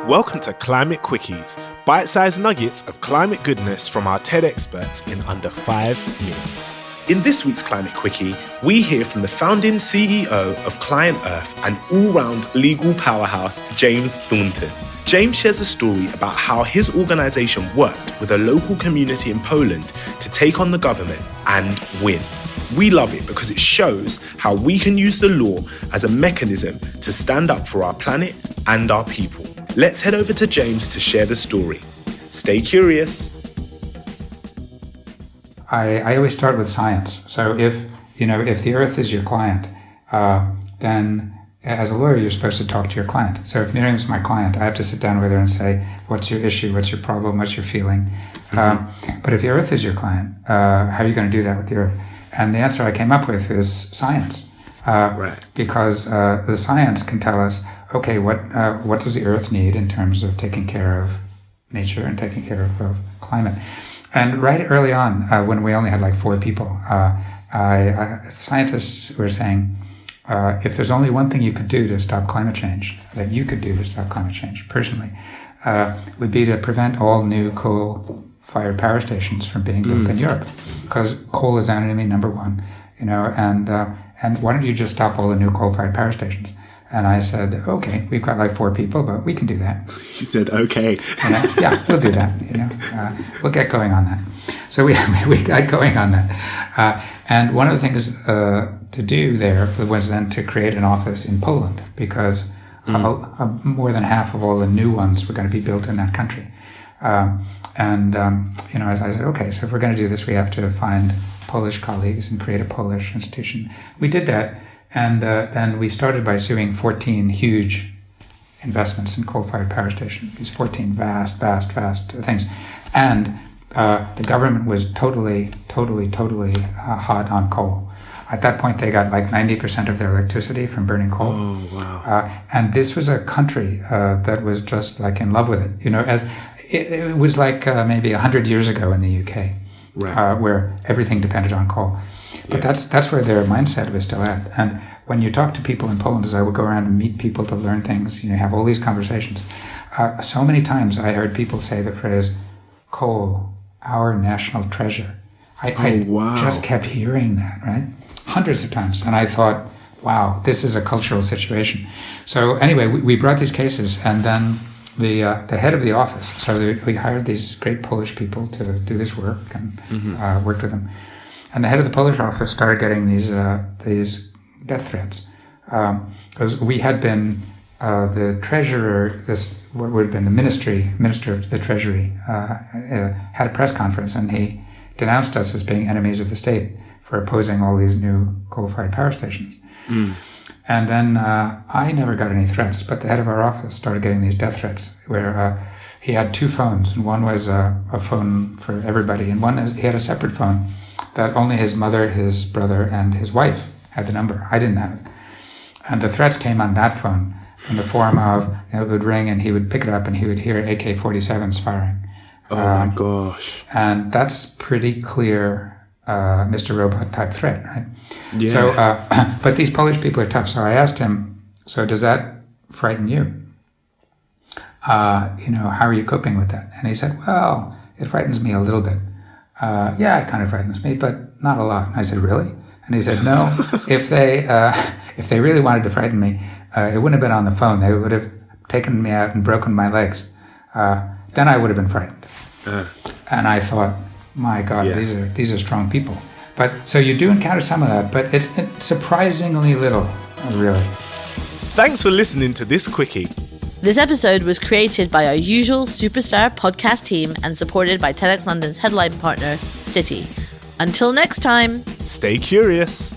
Welcome to Climate Quickies, bite-sized nuggets of climate goodness from our TED experts in under 5 minutes. In this week's Climate Quickie, we hear from the founding CEO of Client Earth and all-round legal powerhouse, James Thornton. James shares a story about how his organisation worked with a local community in Poland to take on the government and win. We love it because it shows how we can use the law as a mechanism to stand up for our planet and our people. Let's head over to James to share the story. Stay curious. I always start with science. So if the Earth is your client, then as a lawyer, you're supposed to talk to your client. So if Miriam's my client, I have to sit down with her and say, what's your issue? What's your problem? What's your feeling? But if the Earth is your client, how are you going to do that with the Earth? And the answer I came up with is science. Because the science can tell us, okay, what does the Earth need in terms of taking care of nature and taking care of climate? And right early on, when we only had like 4 people, scientists were saying, if there's only one thing you could do to stop climate change, that you could do to stop climate change personally, would be to prevent all new coal-fired power stations from being built in Europe, because coal is enemy number 1, and why don't you just stop all the new coal-fired power stations? And I said, okay, we've got like 4 people, but we can do that. You said, okay. Yeah, we'll do that. We'll get going on that. So we got going on that. And one of the things to do there was then to create an office in Poland, because more than half of all the new ones were going to be built in that country. As I said, okay, so if we're going to do this, we have to find Polish colleagues and create a Polish institution. We did that. And then we started by suing 14 huge investments in coal-fired power stations, these 14 vast things. And the government was totally hot on coal. At that point, they got like 90% of their electricity from burning coal. Oh, wow. And this was a country that was just like in love with it. As it was like maybe 100 years ago in the UK, where everything depended on coal. But that's where their mindset was still at. And when you talk to people in Poland, as I would go around and meet people to learn things, have all these conversations. So many times I heard people say the phrase, coal, our national treasure. I just kept hearing that, right? Hundreds of times. And I thought, wow, this is a cultural situation. So anyway, we brought these cases, and then the head of the office, so we hired these great Polish people to do this work and worked with them. And the head of the Polish office started getting these death threats, because we had been the treasurer, what would have been the minister of the treasury, had a press conference, and he denounced us as being enemies of the state for opposing all these new coal-fired power stations. And then I never got any threats, but the head of our office started getting these death threats, where he had 2 phones, and one was a phone for everybody, and he had a separate phone that only his mother, his brother, and his wife had the number. I didn't have it. And the threats came on that phone in the form of, it would ring and he would pick it up and he would hear AK-47s firing. Oh my gosh. And that's pretty clear Mr. Robot type threat, right? Yeah. So, but these Polish people are tough. So I asked him, so does that frighten you? How are you coping with that? And he said, well, it frightens me a little bit. Yeah, it kind of frightens me, but not a lot. And I said, really? And he said, no, if they really wanted to frighten me, it wouldn't have been on the phone. They would have taken me out and broken my legs. Then I would have been frightened. And I thought, my God, these are strong people. But so you do encounter some of that, but it's surprisingly little, really. Thanks for listening to this Quickie. This episode was created by our usual superstar podcast team and supported by TEDx London's headline partner, City. Until next time, stay curious.